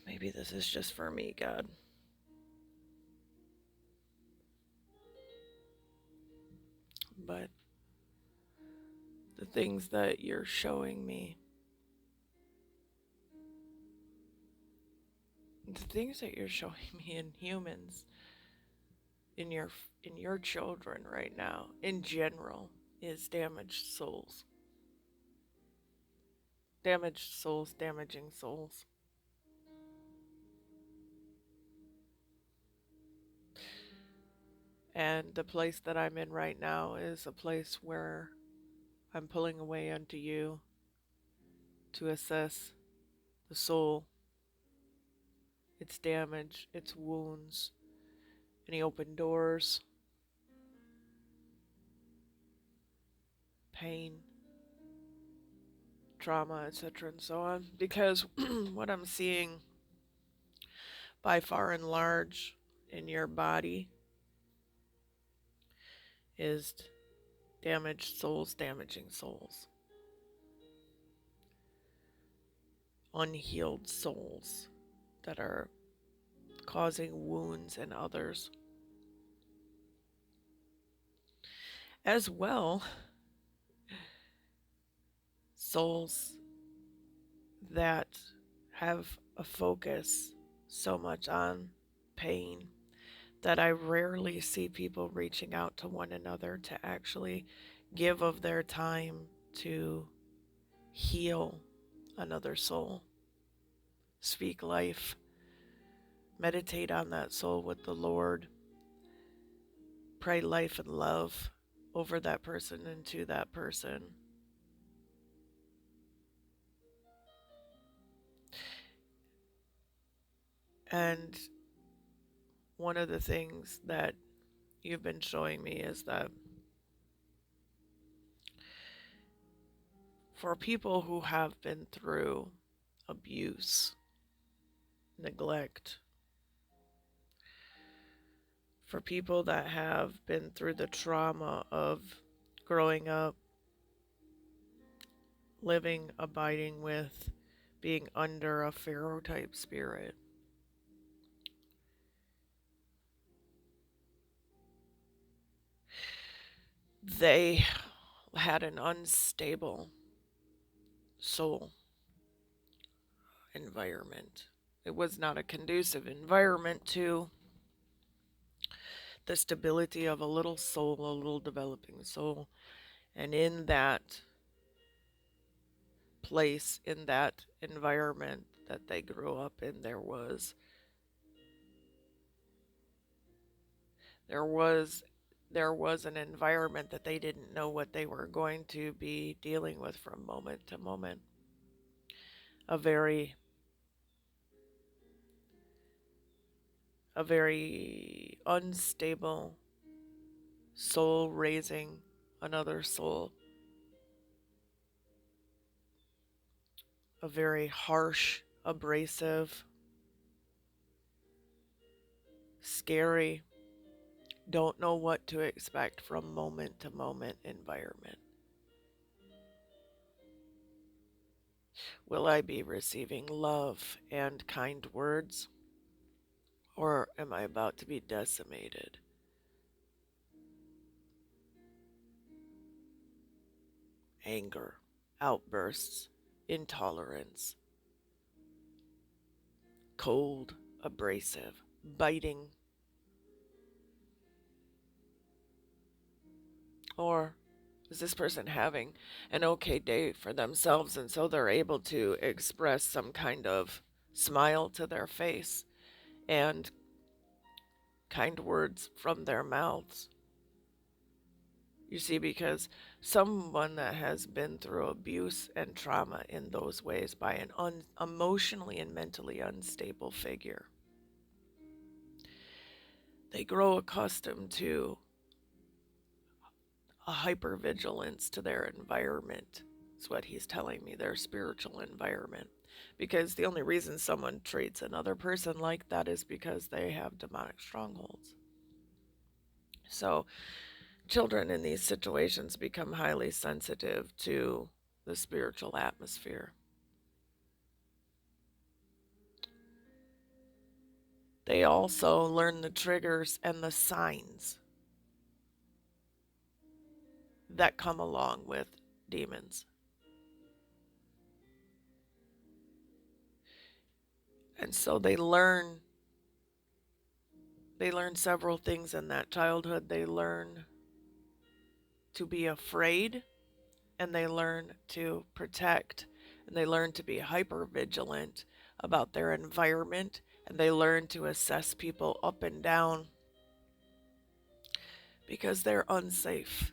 Maybe this is just for me, God. But the things that you're showing me, the things that you're showing me in humans, in your children right now, in general, is damaged souls. Damaged souls, damaging souls. And the place that I'm in right now is a place where I'm pulling away unto you to assess the soul, its damage, its wounds, any open doors, pain, trauma, etc., and so on. Because what I'm seeing by far and large in your body is damaged souls, damaging souls, unhealed souls that are causing wounds in others. As well, souls that have a focus so much on pain that I rarely see people reaching out to one another to actually give of their time to heal another soul, speak life, meditate on that soul with the Lord, pray life and love over that person and to that person. And one of the things that you've been showing me is that for people who have been through abuse, neglect, for people that have been through the trauma of growing up, living, abiding with, being under a Pharaoh type spirit, they had an unstable soul environment. It was not a conducive environment to the stability of a little soul, a little developing soul. And in that place, in that environment that they grew up in, there was there was an environment that they didn't know what they were going to be dealing with from moment to moment. A very a very unstable soul raising another soul. A very harsh, abrasive, scary, don't know what to expect from moment to moment environment. Will I be receiving love and kind words? Or am I about to be decimated? Anger, outbursts, intolerance, cold, abrasive, biting. Or is this person having an okay day for themselves and so they're able to express some kind of smile to their face and kind words from their mouths? You see, because someone that has been through abuse and trauma in those ways by an emotionally and mentally unstable figure, they grow accustomed to a hypervigilance to their environment. Is what he's telling me, their spiritual environment. Because the only reason someone treats another person like that is because they have demonic strongholds. So children in these situations become highly sensitive to the spiritual atmosphere. They also learn the triggers and the signs that come along with demons. And so they learn several things in that childhood. They learn to be afraid, and they learn to protect, and they learn to be hyper vigilant about their environment, and they learn to assess people up and down because they're unsafe.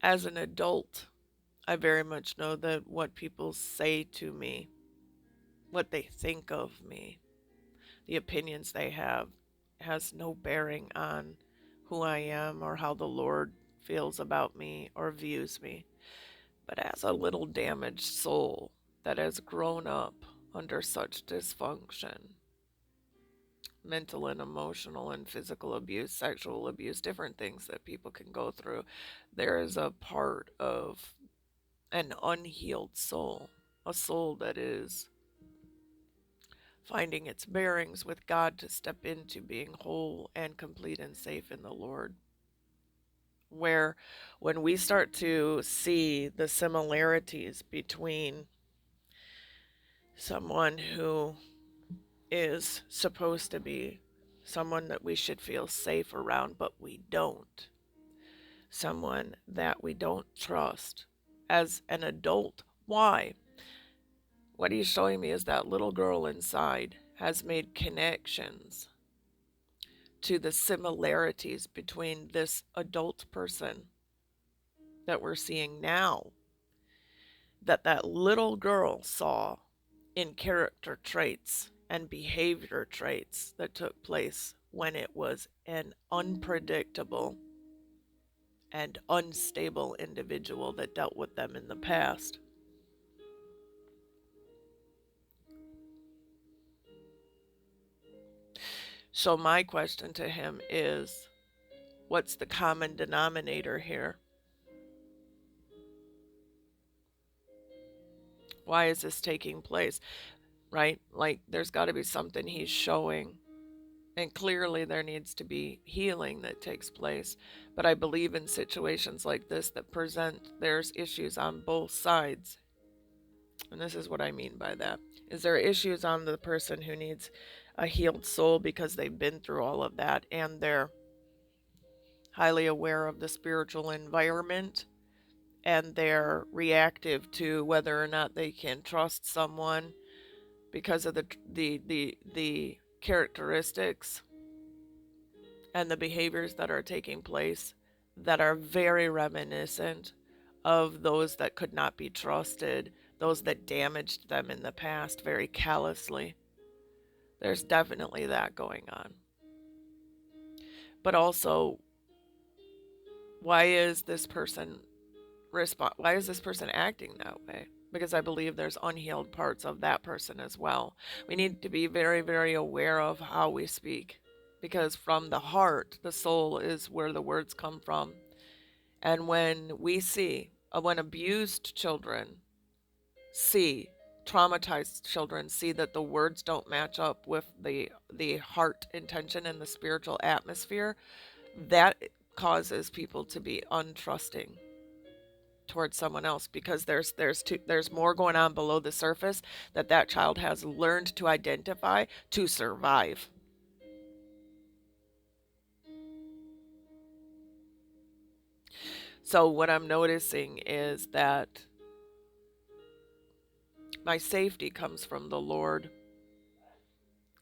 As an adult, I very much know that what people say to me, what they think of me, the opinions they have, has no bearing on who I am or how the Lord feels about me or views me. But as a little damaged soul that has grown up under such dysfunction, mental and emotional and physical abuse, sexual abuse, different things that people can go through, there is a part of an unhealed soul, a soul that is finding its bearings with God to step into being whole and complete and safe in the Lord. Where when we start to see the similarities between someone who is supposed to be someone that we should feel safe around, but we don't, someone that we don't trust as an adult. Why? What he's showing me is that little girl inside has made connections to the similarities between this adult person that we're seeing now, that that little girl saw in character traits and behavior traits that took place when it was an unpredictable and unstable individual that dealt with them in the past. So, my question to him is, what's the common denominator here? Why is this taking place? Right? Like, there's got to be something he's showing. And clearly, there needs to be healing that takes place. But I believe in situations like this that there's issues on both sides. And this is what I mean by that. Is there issues on the person who needs a healed soul because they've been through all of that and they're highly aware of the spiritual environment and they're reactive to whether or not they can trust someone because of the characteristics and the behaviors that are taking place that are very reminiscent of those that could not be trusted, those that damaged them in the past very callously. There's definitely that going on. But also, why is this person why is this person acting that way? Because I believe there's unhealed parts of that person as well. We need to be very, very aware of how we speak, because from the heart, the soul is where the words come from. And when we see, when abused children see, traumatized children see that the words don't match up with the heart intention and the spiritual atmosphere, that causes people to be untrusting towards someone else, because there's more going on below the surface that that child has learned to identify to survive. So what I'm noticing is that my safety comes from the Lord.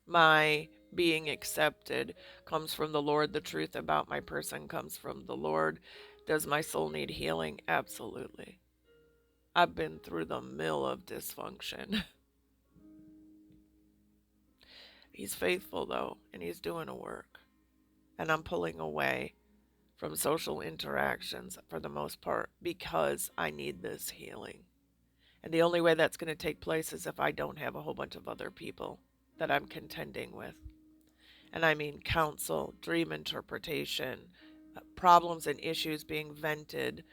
My being accepted comes from the Lord. The truth about my person comes from the Lord. Does my soul need healing? Absolutely. I've been through the mill of dysfunction. He's faithful though, and he's doing a work. And I'm pulling away from social interactions for the most part because I need this healing. And the only way that's going to take place is if I don't have a whole bunch of other people that I'm contending with. And I mean counsel, dream interpretation, problems and issues being vented,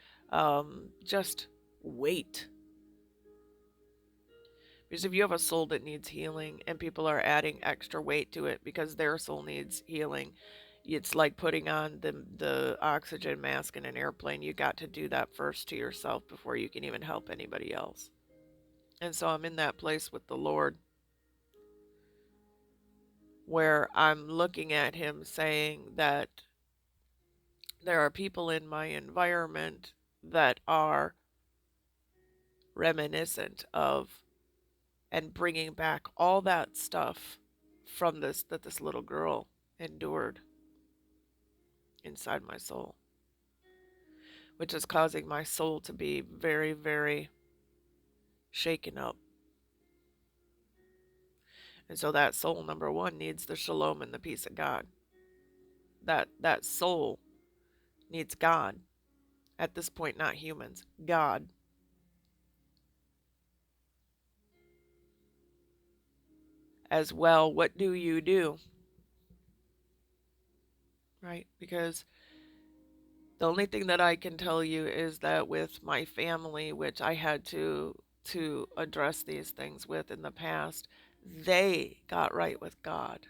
just weight. Because if you have a soul that needs healing and people are adding extra weight to it because their soul needs healing, it's like putting on the oxygen mask in an airplane. You got to do that first to yourself before you can even help anybody else. And so I'm in that place with the Lord where I'm looking at him saying that there are people in my environment that are reminiscent of and bringing back all that stuff from this little girl endured inside my soul, which is causing my soul to be very, very shaken up. And so that soul, number one, needs the shalom and the peace of God. That soul needs God. At this point, not humans, God. As well, what do you do? Right? Because the only thing that I can tell you is that with my family, which I had to address these things with in the past, they got right with God.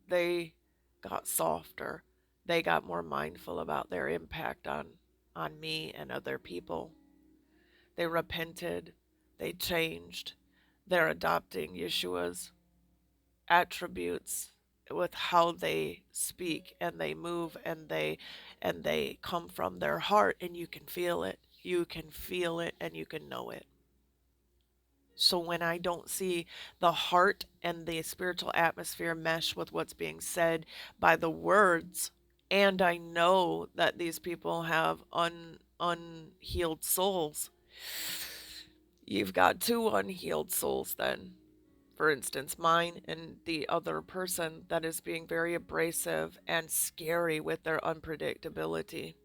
They got softer. They got more mindful about their impact on me and other people. They repented. They changed. They're adopting Yeshua's attributes with how they speak and they move and they come from their heart, and you can feel it. You can feel it and you can know it. So when I don't see the heart and the spiritual atmosphere mesh with what's being said by the words, and I know that these people have unhealed souls, you've got two unhealed souls then. For instance, mine and the other person that is being very abrasive and scary with their unpredictability.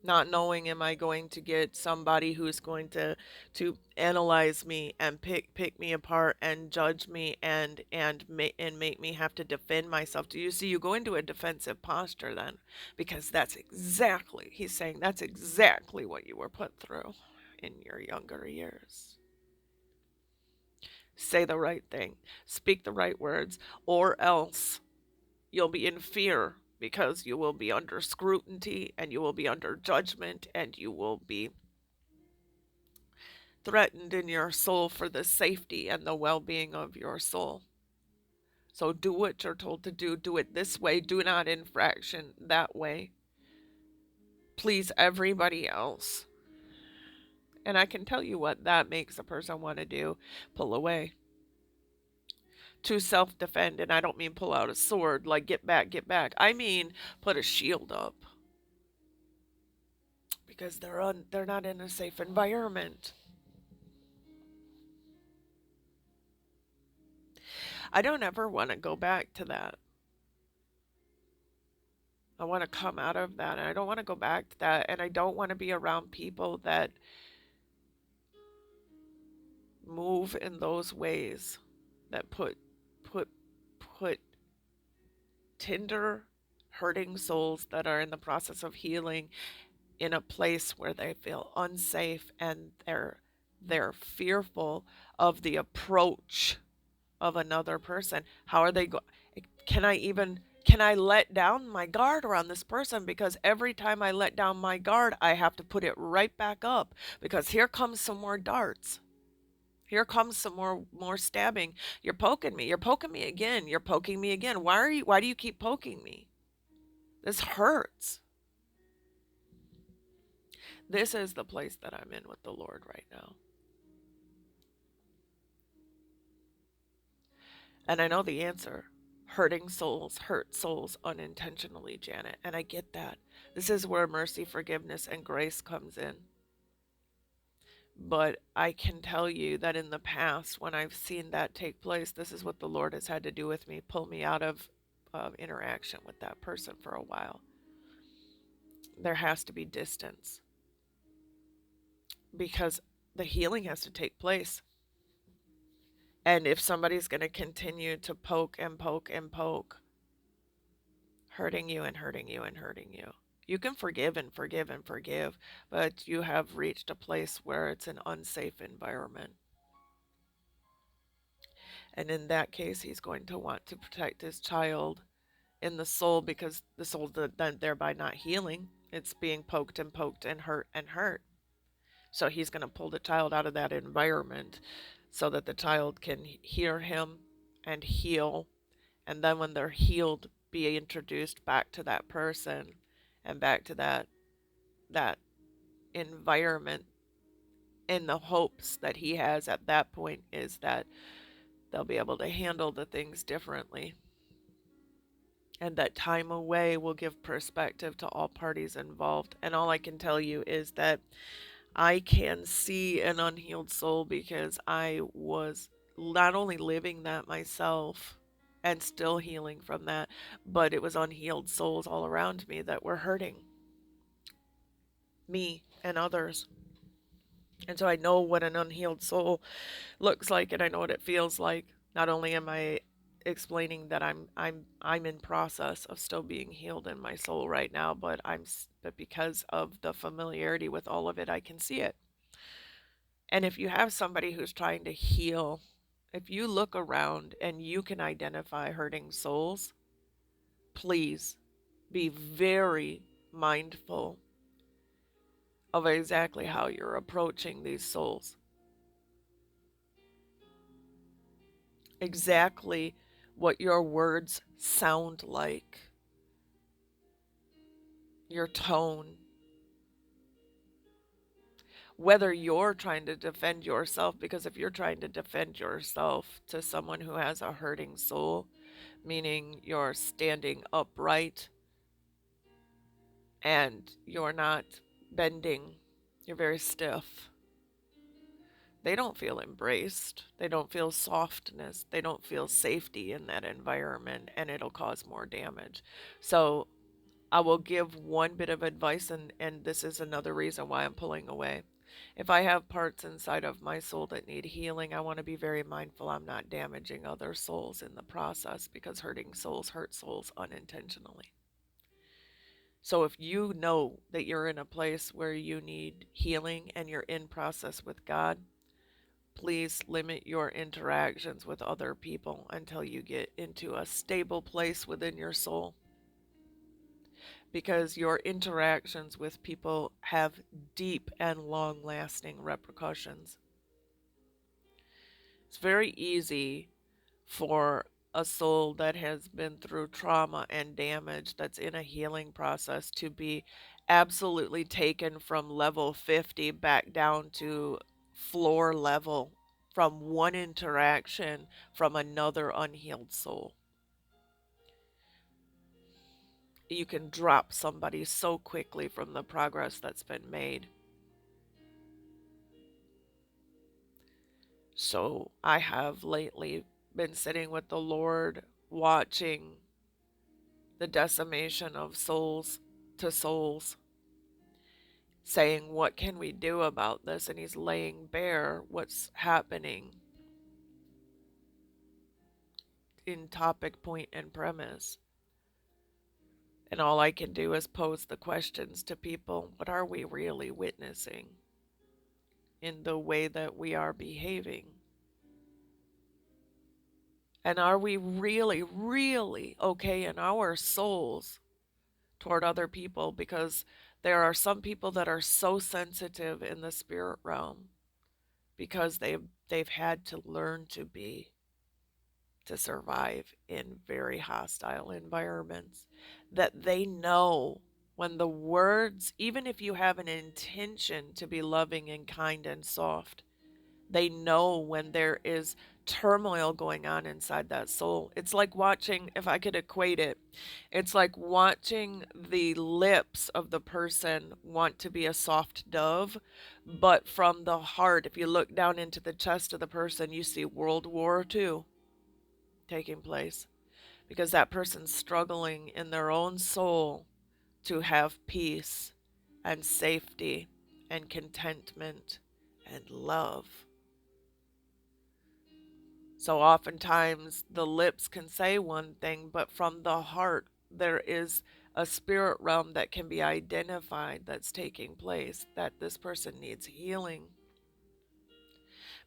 Not knowing, am I going to get somebody who's going to analyze me and pick me apart and judge me and make me have to defend myself? Do you see? You go into a defensive posture then, because that's exactly, he's saying, that's exactly what you were put through in your younger years. Say the right thing, speak the right words, or else you'll be in fear because you will be under scrutiny and you will be under judgment and you will be threatened in your soul for the safety and the well being of your soul. So do what you're told to do. Do it this way. Do not infraction that way. Please everybody else. And I can tell you what that makes a person want to do: pull away. To self defend. And I don't mean pull out a sword, like get back, get back. I mean put a shield up. Because they're not in a safe environment. I don't ever want to go back to that. I want to come out of that, and I don't want to go back to that, and I don't want to be around people that move in those ways, that put put tender hurting souls that are in the process of healing in a place where they feel unsafe and they're fearful of the approach of another person. How are they going? Can I let down my guard around this person? Because every time I let down my guard, I have to put it right back up, because here comes some more darts. Here comes some more stabbing. You're poking me. You're poking me again. You're poking me again. Why do you keep poking me? This hurts. This is the place that I'm in with the Lord right now. And I know the answer. Hurting souls hurt souls unintentionally, Janet. And I get that. This is where mercy, forgiveness, and grace comes in. But I can tell you that in the past, when I've seen that take place, this is what the Lord has had to do with me: pull me out of interaction with that person for a while. There has to be distance, because the healing has to take place. And if somebody's going to continue to poke and poke and poke, hurting you and hurting you and hurting you, You can forgive and forgive and forgive, but you have reached a place where it's an unsafe environment. And in that case, he's going to want to protect his child in the soul, because the soul then thereby not healing. It's being poked and poked and hurt and hurt. So he's going to pull the child out of that environment so that the child can hear him and heal. And then when they're healed, be introduced back to that person and back to that environment, in the hopes that he has at that point is that they'll be able to handle the things differently. And that time away will give perspective to all parties involved. And all I can tell you is that I can see an unhealed soul because I was not only living that myself and still healing from that, but it was unhealed souls all around me that were hurting me and others. And so I know what an unhealed soul looks like, and I know what it feels like. Not only am I explaining that I'm in process of still being healed in my soul right now, but because of the familiarity with all of it, I can see it. And if you have somebody who's trying to heal, if you look around and you can identify hurting souls, please be very mindful of exactly how you're approaching these souls. Exactly what your words sound like, your tone, whether you're trying to defend yourself, because if you're trying to defend yourself to someone who has a hurting soul, meaning you're standing upright and you're not bending, you're very stiff. They don't feel embraced. They don't feel softness. They don't feel safety in that environment, and it'll cause more damage. So I will give one bit of advice, and this is another reason why I'm pulling away. If I have parts inside of my soul that need healing, I want to be very mindful I'm not damaging other souls in the process, because hurting souls hurt souls unintentionally. So if you know that you're in a place where you need healing and you're in process with God, please limit your interactions with other people until you get into a stable place within your soul, because your interactions with people have deep and long lasting repercussions. It's very easy for a soul that has been through trauma and damage, that's in a healing process, to be absolutely taken from level 50 back down to floor level from one interaction from another unhealed soul. You can drop somebody so quickly from the progress that's been made. So I have lately been sitting with the Lord, watching the decimation of souls to souls, saying, what can we do about this? And he's laying bare what's happening in topic, point, and premise. And all I can do is pose the questions to people. What are we really witnessing in the way that we are behaving? And are we really, really okay in our souls toward other people? Because there are some people that are so sensitive in the spirit realm because they've had to learn to survive in very hostile environments, that they know when the words, even if you have an intention to be loving and kind and soft, they know when there is turmoil going on inside that soul. It's like watching, if I could equate it, it's like watching the lips of the person want to be a soft dove, but from the heart, if you look down into the chest of the person, you see World War II taking place, because that person's struggling in their own soul to have peace and safety and contentment and love. So oftentimes the lips can say one thing, but from the heart, there is a spirit realm that can be identified that's taking place, that this person needs healing.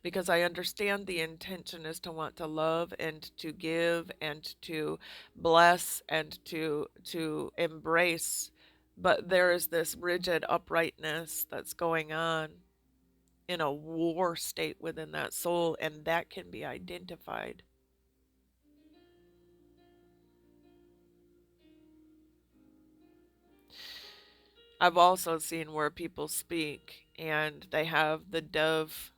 Because I understand the intention is to want to love and to give and to bless and to embrace, but there is this rigid uprightness that's going on in a war state within that soul, and that can be identified. I've also seen where people speak and they have the dove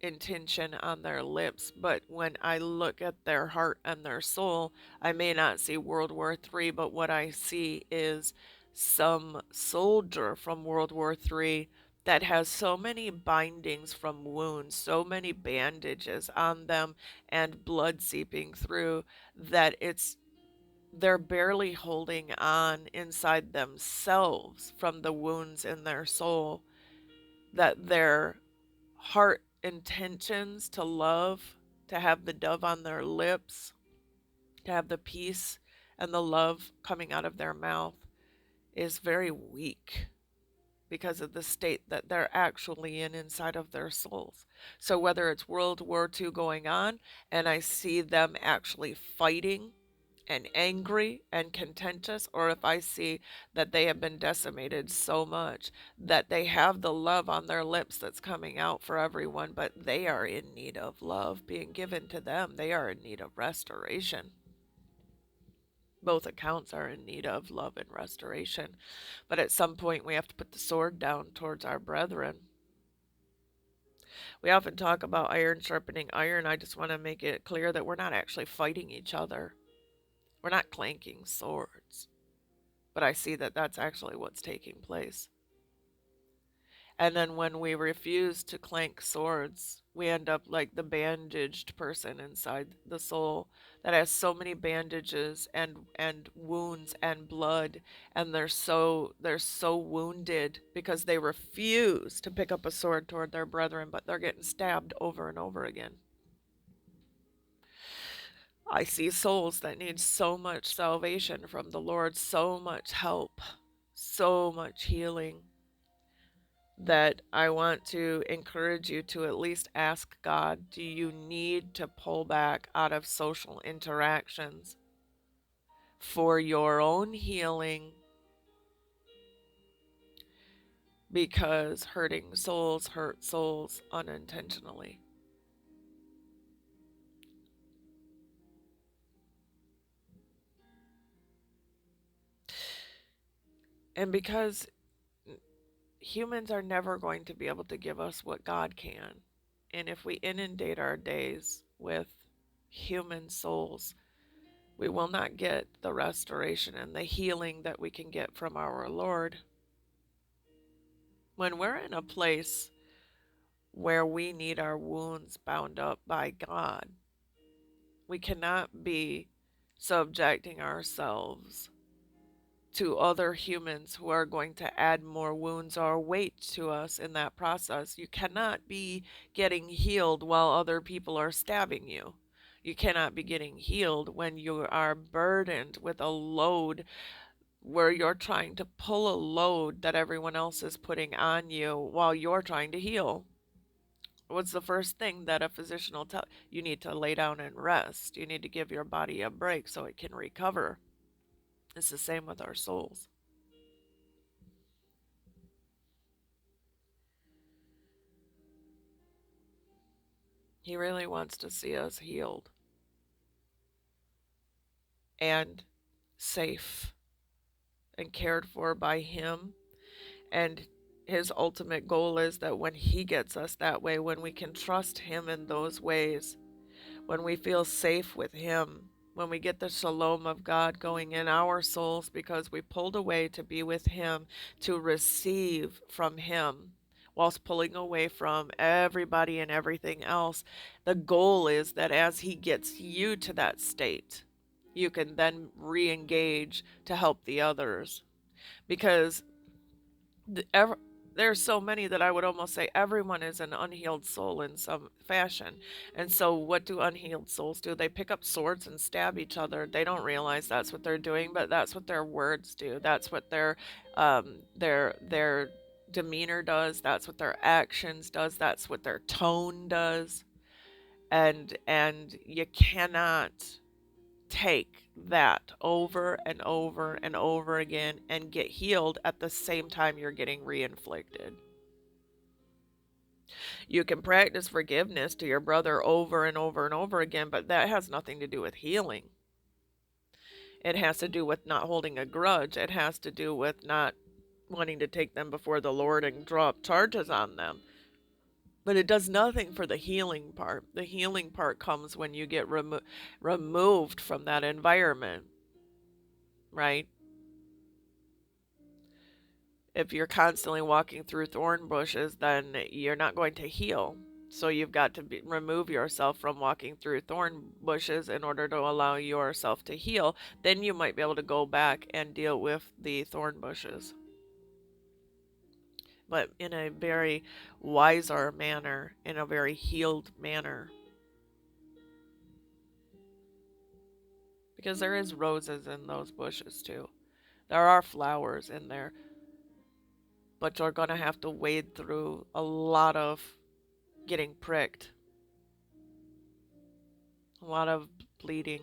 intention on their lips, but when I look at their heart and their soul, I may not see World War III, but what I see is some soldier from World War III that has so many bindings from wounds, so many bandages on them, and blood seeping through that they're barely holding on inside themselves from the wounds in their soul, that their heart intentions to love, to have the dove on their lips, to have the peace and the love coming out of their mouth is very weak because of the state that they're actually in inside of their souls. So whether it's World War II going on and I see them actually fighting and angry and contentious, or if I see that they have been decimated so much that they have the love on their lips that's coming out for everyone, but they are in need of love being given to them. They are in need of restoration. Both accounts are in need of love and restoration. But at some point, we have to put the sword down towards our brethren. We often talk about iron sharpening iron. I just want to make it clear that we're not actually fighting each other. We're not clanking swords. But I see that that's actually what's taking place. And then when we refuse to clank swords, we end up like the bandaged person inside the soul that has so many bandages and wounds and blood, and they're so wounded because they refuse to pick up a sword toward their brethren, but they're getting stabbed over and over again. I see souls that need so much salvation from the Lord, so much help, so much healing, that I want to encourage you to at least ask God, do you need to pull back out of social interactions for your own healing? Because hurting souls hurt souls unintentionally. And because humans are never going to be able to give us what God can. And if we inundate our days with human souls, we will not get the restoration and the healing that we can get from our Lord. When we're in a place where we need our wounds bound up by God, we cannot be subjecting ourselves to other humans who are going to add more wounds or weight to us in that process. You cannot be getting healed while other people are stabbing you. You cannot be getting healed when you are burdened with a load where you're trying to pull a load that everyone else is putting on you while you're trying to heal. What's the first thing that a physician will tell you? You need to lay down and rest. You need to give your body a break so it can recover. It's the same with our souls. He really wants to see us healed and safe and cared for by Him. And His ultimate goal is that when He gets us that way, when we can trust Him in those ways, when we feel safe with Him, when we get the shalom of God going in our souls because we pulled away to be with Him, to receive from Him, whilst pulling away from everybody and everything else. The goal is that as He gets you to that state, you can then re engage to help the others. Because the, there's so many that I would almost say everyone is an unhealed soul in some fashion. And so what do unhealed souls do? They pick up swords and stab each other. They don't realize that's what they're doing, but that's what their words do. That's what their demeanor does. That's what their actions does. That's what their tone does. And you cannot take that over and over and over again and get healed at the same time you're getting reinflicted. You can practice forgiveness to your brother over and over and over again, but that has nothing to do with healing. It has to do with not holding a grudge. It has to do with not wanting to take them before the Lord and drop charges on them. But it does nothing for the healing part. The healing part comes when you get removed from that environment, right? If you're constantly walking through thorn bushes, then you're not going to heal. So you've got to remove yourself from walking through thorn bushes in order to allow yourself to heal. Then you might be able to go back and deal with the thorn bushes, but in a very wiser manner, in a very healed manner. Because there is roses in those bushes too. There are flowers in there, but you're going to have to wade through a lot of getting pricked, a lot of bleeding.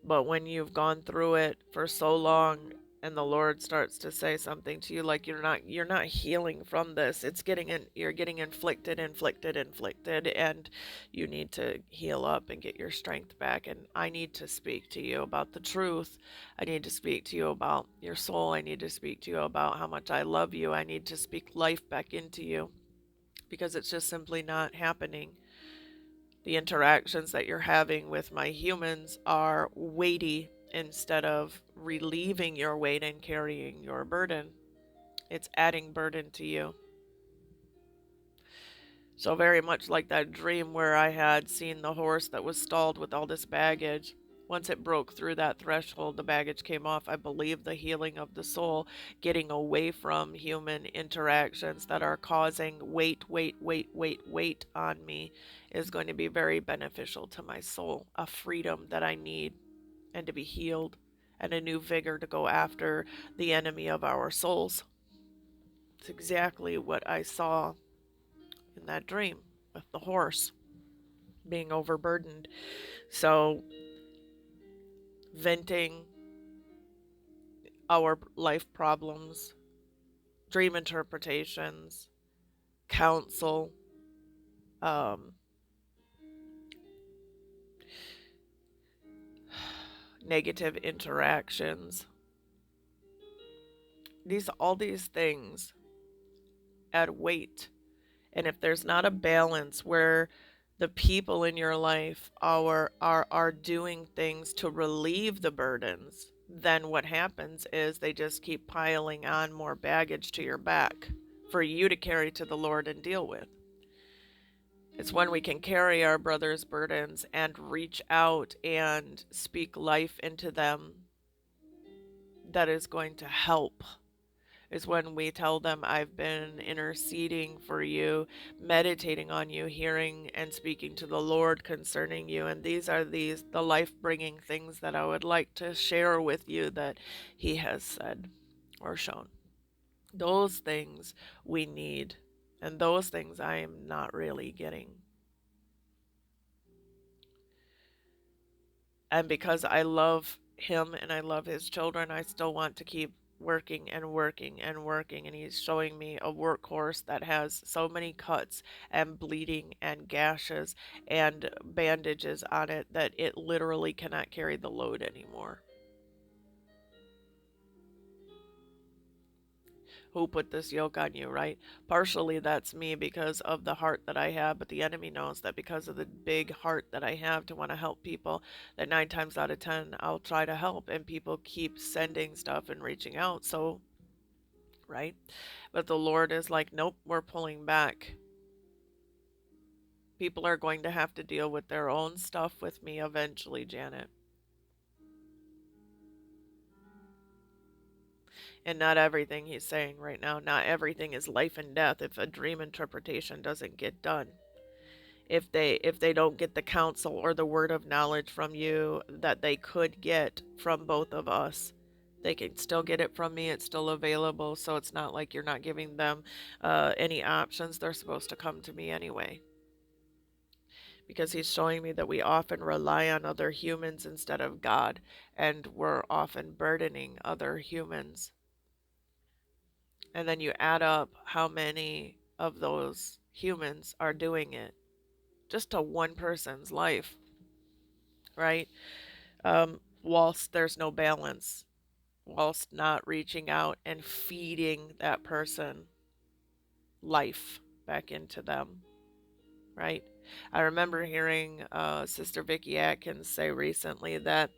But when you've gone through it for so long and the Lord starts to say something to you like you're not healing from this. It's getting you're getting inflicted and you need to heal up and get your strength back, and I need to speak to you about the truth. I need to speak to you about your soul. I need to speak to you about how much I love you. I need to speak life back into you because it's just simply not happening. The interactions that you're having with my humans are weighty instead of relieving your weight and carrying your burden. It's adding burden to you. So, very much like that dream where I had seen the horse that was stalled with all this baggage. Once it broke through that threshold, the baggage came off. I believe the healing of the soul, getting away from human interactions that are causing weight on me, is going to be very beneficial to my soul. A freedom that I need, and to be healed, and a new vigor to go after the enemy of our souls. It's exactly what I saw in that dream with the horse being overburdened. So, venting our life problems, dream interpretations, counsel, um, negative interactions. All these things add weight. And if there's not a balance where the people in your life are doing things to relieve the burdens, then what happens is they just keep piling on more baggage to your back for you to carry to the Lord and deal with. It's when we can carry our brother's burdens and reach out and speak life into them that is going to help. Is when we tell them, I've been interceding for you, meditating on you, hearing and speaking to the Lord concerning you, and these are the life-bringing things that I would like to share with you that he has said or shown. Those things we need, and those things I am not really getting. And because I love him and I love his children, I still want to keep working and working and working. And he's showing me a workhorse that has so many cuts and bleeding and gashes and bandages on it that it literally cannot carry the load anymore. Who put this yoke on you, right? Partially that's me because of the heart that I have, but the enemy knows that because of the big heart that I have to want to help people, that 9 times out of 10 I'll try to help, and people keep sending stuff and reaching out. So, right? But the Lord is like, nope, we're pulling back. People are going to have to deal with their own stuff with me eventually, Janet. And not everything he's saying right now, not everything is life and death if a dream interpretation doesn't get done. If they don't get the counsel or the word of knowledge from you that they could get from both of us, they can still get it from me. It's still available, so it's not like you're not giving them any options. They're supposed to come to me anyway, because he's showing me that we often rely on other humans instead of God, and we're often burdening other humans. And then you add up how many of those humans are doing it just to one person's life, right? Whilst there's no balance, whilst not reaching out and feeding that person life back into them, right? I remember hearing Sister Vicki Atkins say recently that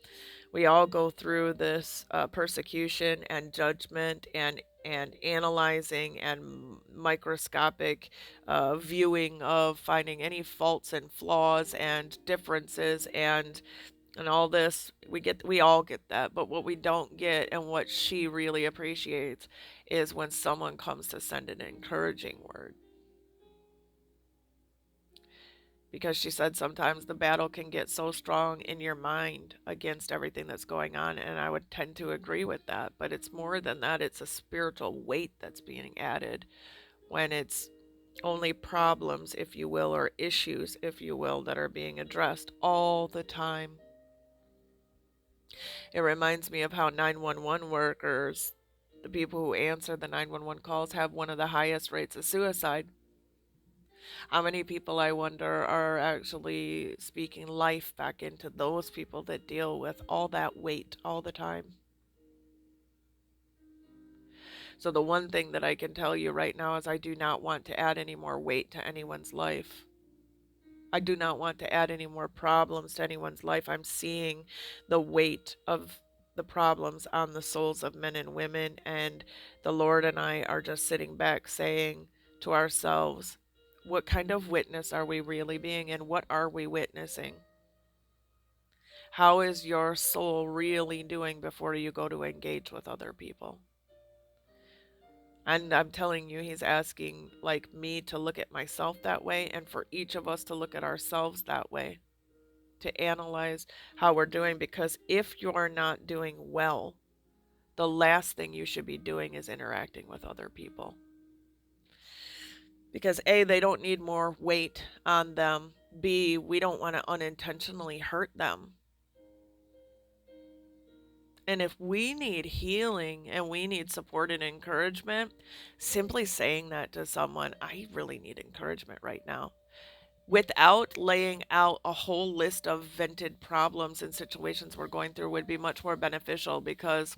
we all go through this persecution and judgment and analyzing and microscopic viewing of finding any faults and flaws and differences and all this. We all get that, but what we don't get and what she really appreciates is when someone comes to send an encouraging word, because she said sometimes the battle can get so strong in your mind against everything that's going on, and I would tend to agree with that. But it's more than that. It's a spiritual weight that's being added when it's only problems, if you will, or issues, if you will, that are being addressed all the time. It reminds me of how 911 workers, the people who answer the 911 calls, have one of the highest rates of suicide. How many people, I wonder, are actually speaking life back into those people that deal with all that weight all the time? So, the one thing that I can tell you right now is I do not want to add any more weight to anyone's life. I do not want to add any more problems to anyone's life. I'm seeing the weight of the problems on the souls of men and women, and the Lord and I are just sitting back saying to ourselves, what kind of witness are we really being, and what are we witnessing? How is your soul really doing before you go to engage with other people? And I'm telling you, he's asking like me to look at myself that way, and for each of us to look at ourselves that way, to analyze how we're doing, because if you're not doing well, the last thing you should be doing is interacting with other people. Because A, they don't need more weight on them. B, we don't want to unintentionally hurt them. And if we need healing and we need support and encouragement, simply saying that to someone, I really need encouragement right now, without laying out a whole list of vented problems and situations we're going through, would be much more beneficial, because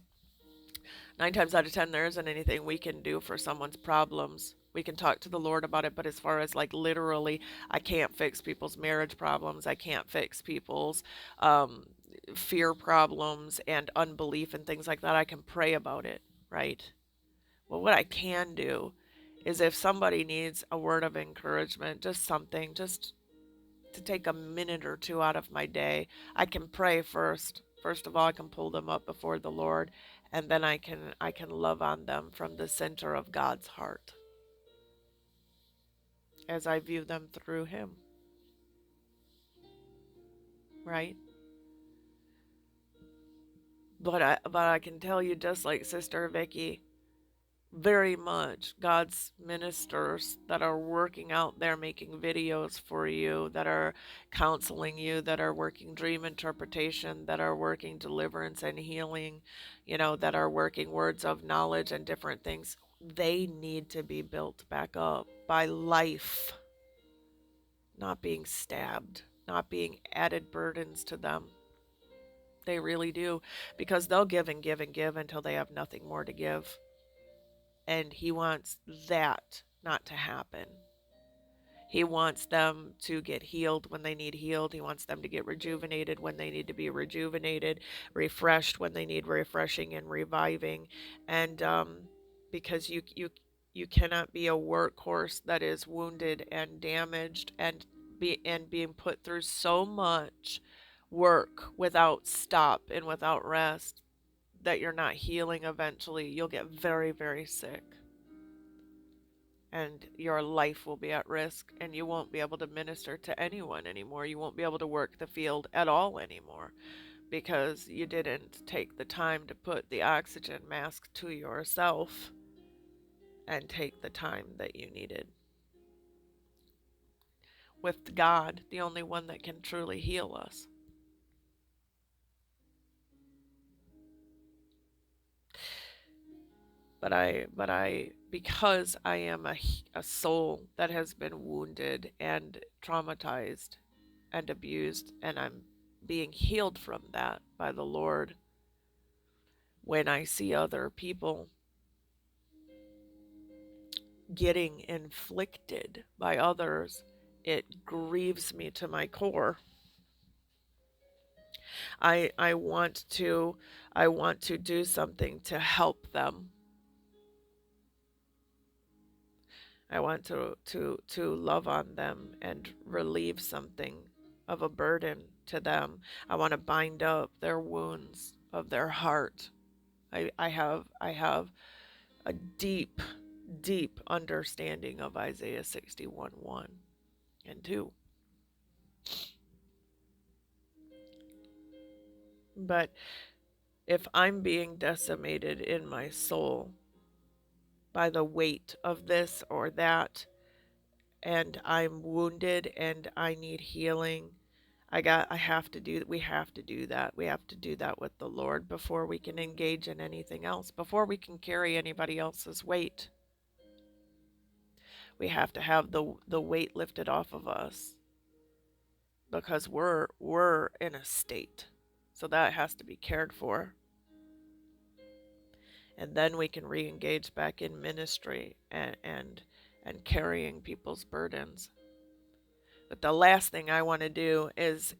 9 times out of 10, there isn't anything we can do for someone's problems. We can talk to the Lord about it, but as far as like literally, I can't fix people's marriage problems. I can't fix people's um, fear problems and unbelief and things like that. I can pray about it, right? Well, what I can do is if somebody needs a word of encouragement, just something, just to take a minute or two out of my day, I can pray first. First of all, I can pull them up before the Lord, and then I can love on them from the center of God's heart as I view them through him, right? But I can tell you, just like Sister Vicky, very much God's ministers that are working out there making videos for you, that are counseling you, that are working dream interpretation, that are working deliverance and healing, that are working words of knowledge and different things. They need to be built back up by life, not being stabbed, not being added burdens to them. They really do, because they'll give and give and give until they have nothing more to give. And he wants that not to happen. He wants them to get healed when they need healed. He wants them to get rejuvenated when they need to be rejuvenated, refreshed when they need refreshing and reviving. And because you cannot be a workhorse that is wounded and damaged and being put through so much work without stop and without rest. that you're not healing eventually, you'll get very, very sick. And your life will be at risk, and you won't be able to minister to anyone anymore. You won't be able to work the field at all anymore because you didn't take the time to put the oxygen mask to yourself and take the time that you needed with God, the only one that can truly heal us. Because I am a soul that has been wounded and traumatized and abused, and I'm being healed from that by the Lord, when I see other people getting inflicted by others, it grieves me to my core. I want to do something to help them. I want to love on them and relieve something of a burden to them. I want to bind up their wounds of their heart. I have a deep, deep understanding of Isaiah 61:1 and 2. But if I'm being decimated in my soul by the weight of this or that, and I'm wounded and I need healing, I have to do we have to do that. We have to do that with the Lord before we can engage in anything else, before we can carry anybody else's weight. We have to have the weight lifted off of us because we're in a state. So that has to be cared for. And then we can re-engage back in ministry and carrying people's burdens. But the last thing I want to do is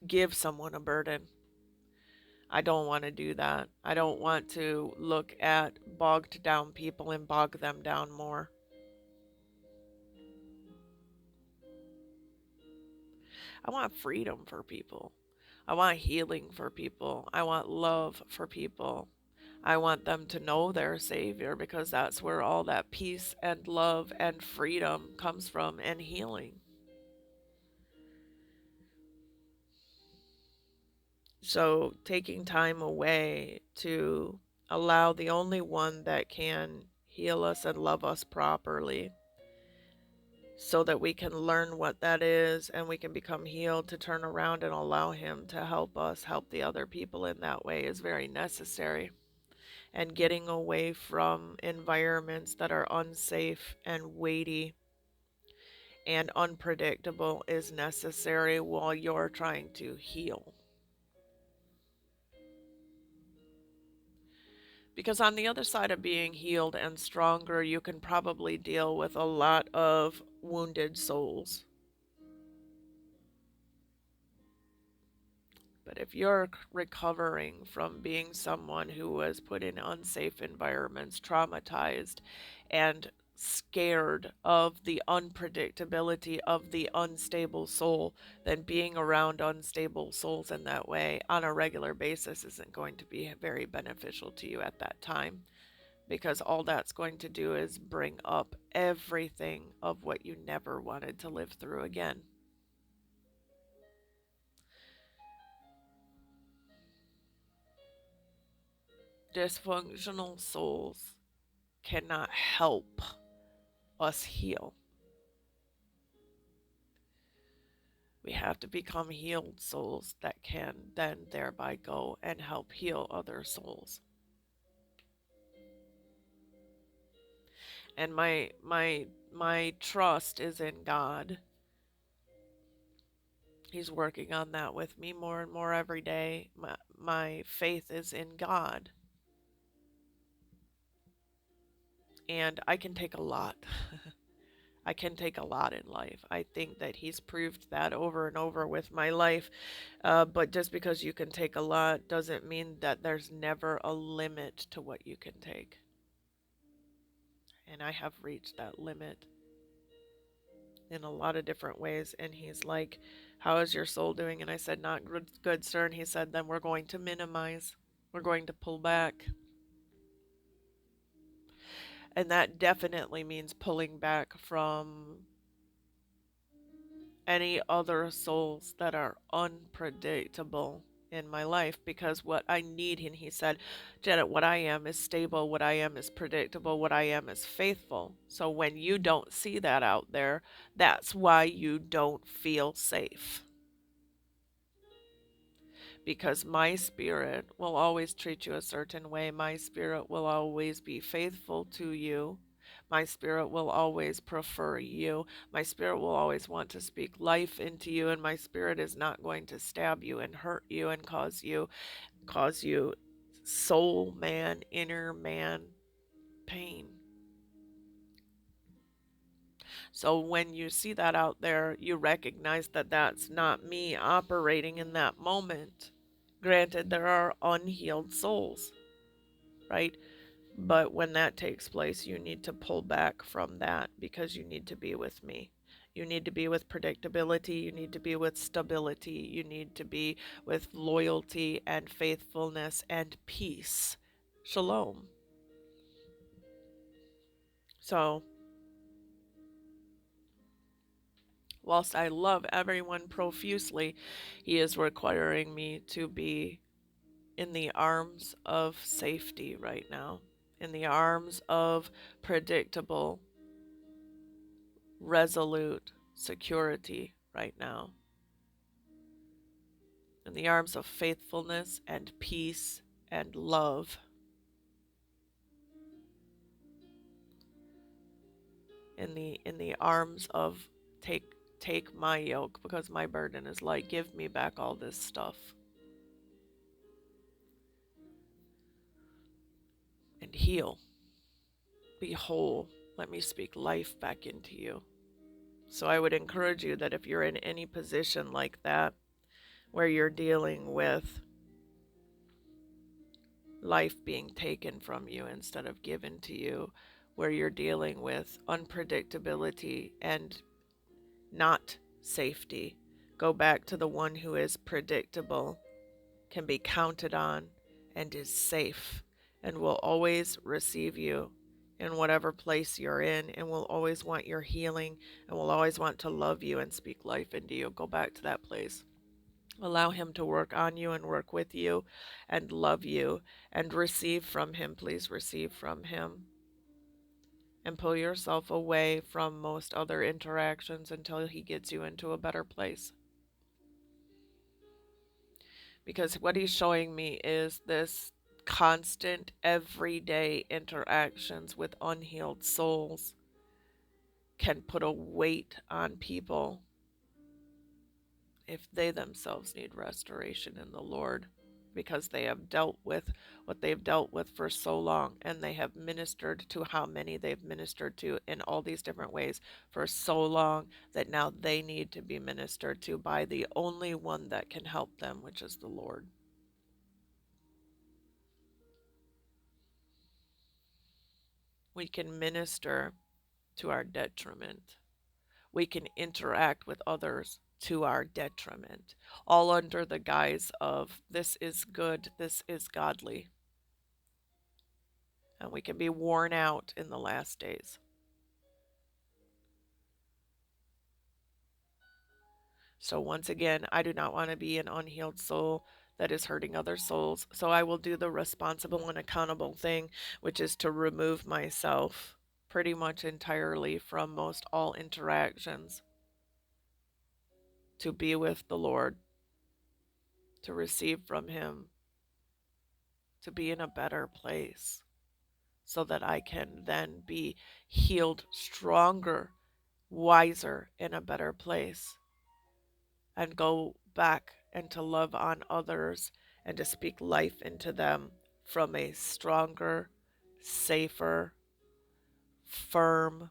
give someone a burden. I don't want to do that. I don't want to look at bogged down people and bog them down more. I want freedom for people. I want healing for people. I want love for people. I want them to know their Savior because that's where all that peace and love and freedom comes from, and healing. So, taking time away to allow the only one that can heal us and love us properly so that we can learn what that is and we can become healed, to turn around and allow Him to help us help the other people in that way, is very necessary. And getting away from environments that are unsafe and weighty and unpredictable is necessary while you're trying to heal. Because on the other side of being healed and stronger, you can probably deal with a lot of wounded souls. But if you're recovering from being someone who was put in unsafe environments, traumatized, and scared of the unpredictability of the unstable soul, then being around unstable souls in that way on a regular basis isn't going to be very beneficial to you at that time, because all that's going to do is bring up everything of what you never wanted to live through again. Dysfunctional souls cannot help us heal. We have to become healed souls that can then thereby go and help heal other souls. And my trust is in God. He's working on that with me more and more every day. My faith is in God. And I can take a lot. I can take a lot in life. I think that He's proved that over and over with my life. But just because you can take a lot doesn't mean that there's never a limit to what you can take. And I have reached that limit in a lot of different ways. And He's like, "How is your soul doing?" And I said, "Not good, sir." And He said, "Then we're going to minimize." We're going to pull back. And that definitely means pulling back from any other souls that are unpredictable in my life, because what I need, and he said, Janet, what I am is stable, what I am is predictable, what I am is faithful. So when you don't see that out there, that's why you don't feel safe. Because my spirit will always treat you a certain way. My spirit will always be faithful to you. My spirit will always prefer you. My spirit will always want to speak life into you, and my spirit is not going to stab you and hurt you and cause you soul man, inner man pain. So when you see that out there, you recognize that that's not me operating in that moment. Granted, there are unhealed souls, right? But when that takes place, you need to pull back from that because you need to be with me. You need to be with predictability. You need to be with stability. You need to be with loyalty and faithfulness and peace. Shalom. So, whilst I love everyone profusely, he is requiring me to be in the arms of safety right now, in the arms of predictable, resolute security right now, in the arms of faithfulness and peace and love, in the arms of take my yoke because my burden is light. Give me back all this stuff and heal. Be whole. Let me speak life back into you. So I would encourage you that if you're in any position like that, where you're dealing with life being taken from you instead of given to you, where you're dealing with unpredictability and not safety, go back to the one who is predictable, can be counted on, and is safe, and will always receive you in whatever place you're in, and will always want your healing, and will always want to love you and speak life into you. Go back to that place. Allow him to work on you and work with you and love you and receive from him. Please receive from him. And pull yourself away from most other interactions until he gets you into a better place. Because what he's showing me is this constant, everyday interactions with unhealed souls can put a weight on people if they themselves need restoration in the Lord, because they have dealt with what they've dealt with for so long, and they have ministered to how many they've ministered to in all these different ways for so long that now they need to be ministered to by the only one that can help them, which is the Lord. We can minister to our detriment. We can interact with others to our detriment, all under the guise of this is good, this is godly. And we can be worn out in the last days. So, once again, I do not want to be an unhealed soul that is hurting other souls. So, I will do the responsible and accountable thing, which is to remove myself pretty much entirely from most all interactions, to be with the Lord, to receive from Him, to be in a better place, so that I can then be healed, stronger, wiser, in a better place, and go back and to love on others and to speak life into them from a stronger, safer, firm,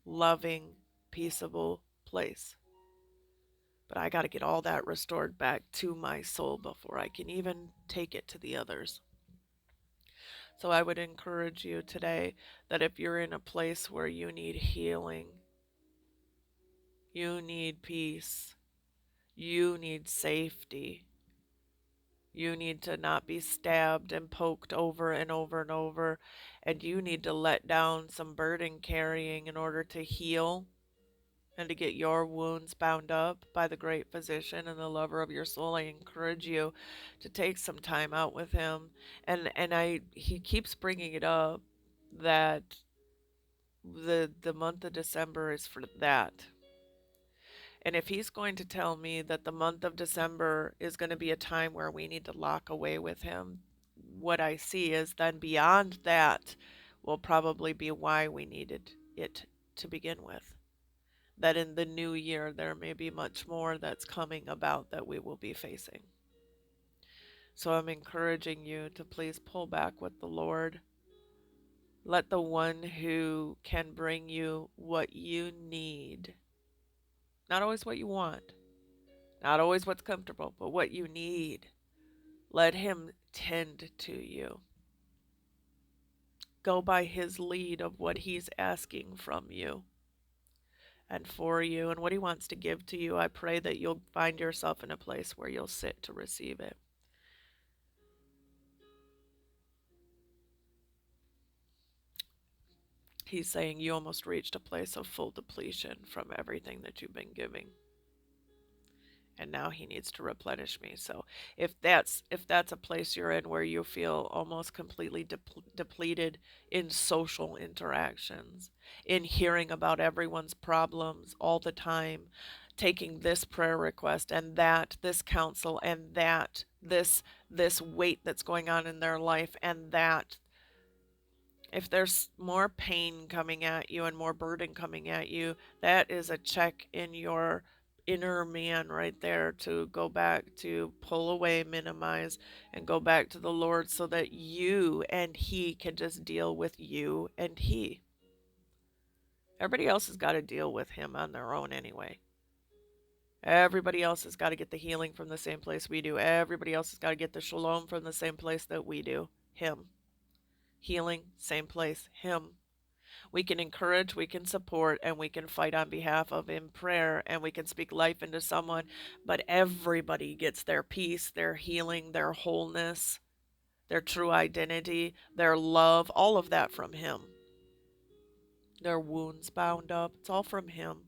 loving, peaceable place. But I got to get all that restored back to my soul before I can even take it to the others. So I would encourage you today that if you're in a place where you need healing, you need peace, you need safety, You need to not be stabbed and poked over and over and over. And you need to let down some burden carrying in order to heal and to get your wounds bound up by the great physician and the lover of your soul. I encourage you to take some time out with him. And he keeps bringing it up that the month of December is for that. And if he's going to tell me that the month of December is going to be a time where we need to lock away with him, what I see is then beyond that will probably be why we needed it to begin with. That in the new year, there may be much more that's coming about that we will be facing. So I'm encouraging you to please pull back with the Lord. Let the one who can bring you what you need, not always what you want, not always what's comfortable, but what you need. Let him tend to you. Go by his lead of what he's asking from you and for you and what he wants to give to you. I pray that you'll find yourself in a place where you'll sit to receive it. He's saying you almost reached a place of full depletion from everything that you've been giving. And now he needs to replenish me. So if that's a place you're in where you feel almost completely depleted in social interactions, in hearing about everyone's problems all the time, taking this prayer request and that, this counsel and that, this weight that's going on in their life and that, if there's more pain coming at you and more burden coming at you, that is a check in your inner man right there to go back, to pull away, minimize, and go back to the Lord so that you and He can just deal with you and He. Everybody else has got to deal with Him on their own anyway. Everybody else has got to get the healing from the same place we do. Everybody else has got to get the shalom from the same place that we do. Him. Healing, same place. Him. We can encourage, we can support, and we can fight on behalf of in prayer, and we can speak life into someone. But everybody gets their peace, their healing, their wholeness, their true identity, their love, all of that from Him. Their wounds bound up, it's all from Him.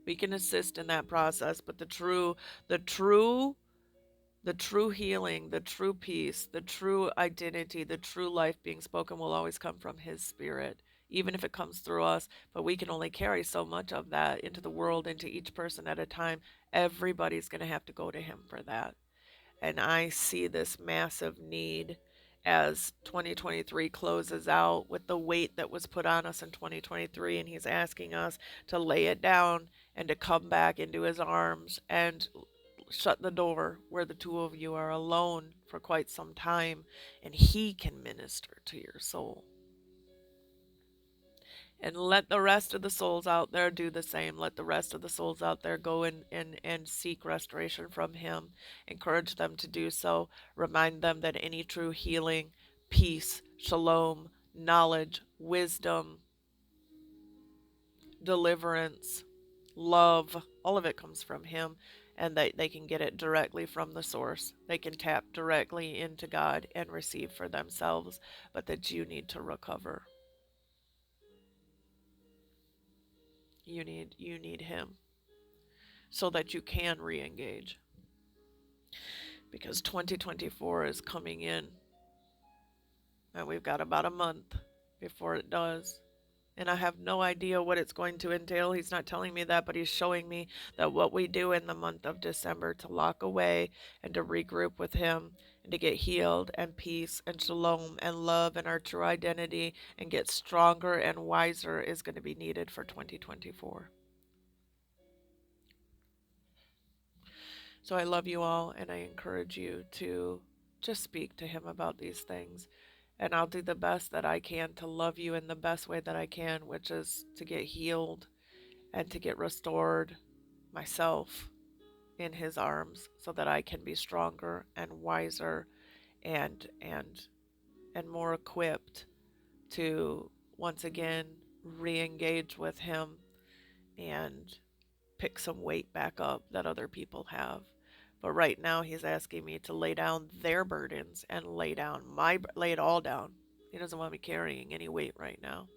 We can assist in that process, but the true the true healing, the true peace, the true identity, the true life being spoken will always come from His Spirit, even if it comes through us. But we can only carry so much of that into the world, into each person at a time. Everybody's going to have to go to Him for that. And I see this massive need as 2023 closes out with the weight that was put on us in 2023. And He's asking us to lay it down and to come back into His arms and shut the door where the two of you are alone for quite some time, and He can minister to your soul. And let the rest of the souls out there do the same. Let the rest of the souls out there go and seek restoration from Him. Encourage them to do so. Remind them that any true healing, peace, shalom, knowledge, wisdom, deliverance, love, all of it comes from Him, and that they can get it directly from the source. They can tap directly into God and receive for themselves, but that you need to recover. You need Him so that you can re-engage. Because 2024 is coming in, and we've got about a month before it does. And I have no idea what it's going to entail. He's not telling me that, but He's showing me that what we do in the month of December to lock away and to regroup with Him and to get healed and peace and shalom and love and our true identity and get stronger and wiser is going to be needed for 2024. So I love you all, and I encourage you to just speak to Him about these things. And I'll do the best that I can to love you in the best way that I can, which is to get healed and to get restored myself in His arms so that I can be stronger and wiser and and and more equipped to once again re-engage with Him and pick some weight back up that other people have. But right now, He's asking me to lay down their burdens and lay it all down. He doesn't want me carrying any weight right now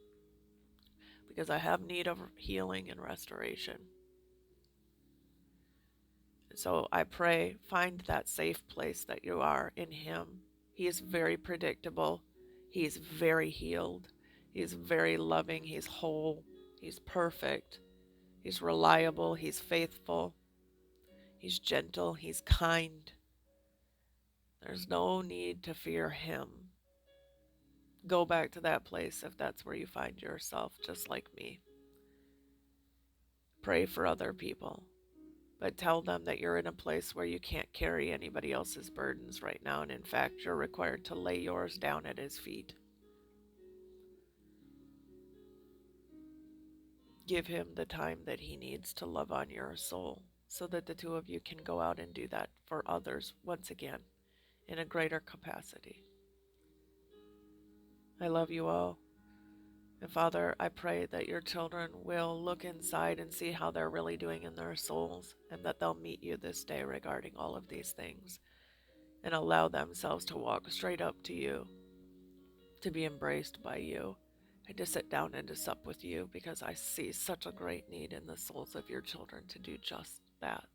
because I have need of healing and restoration. So I pray, find that safe place that you are in Him. He is very predictable. He's very healed. He's very loving. He's whole. He's perfect. He's reliable. He's faithful. He's gentle. He's kind. There's no need to fear Him. Go back to that place if that's where you find yourself, just like me. Pray for other people, but tell them that you're in a place where you can't carry anybody else's burdens right now, and in fact, you're required to lay yours down at His feet. Give Him the time that He needs to love on your soul so that the two of you can go out and do that for others once again in a greater capacity. I love you all. And Father, I pray that your children will look inside and see how they're really doing in their souls, and that they'll meet you this day regarding all of these things and allow themselves to walk straight up to you, to be embraced by you, and to sit down and to sup with you, because I see such a great need in the souls of your children to do just that.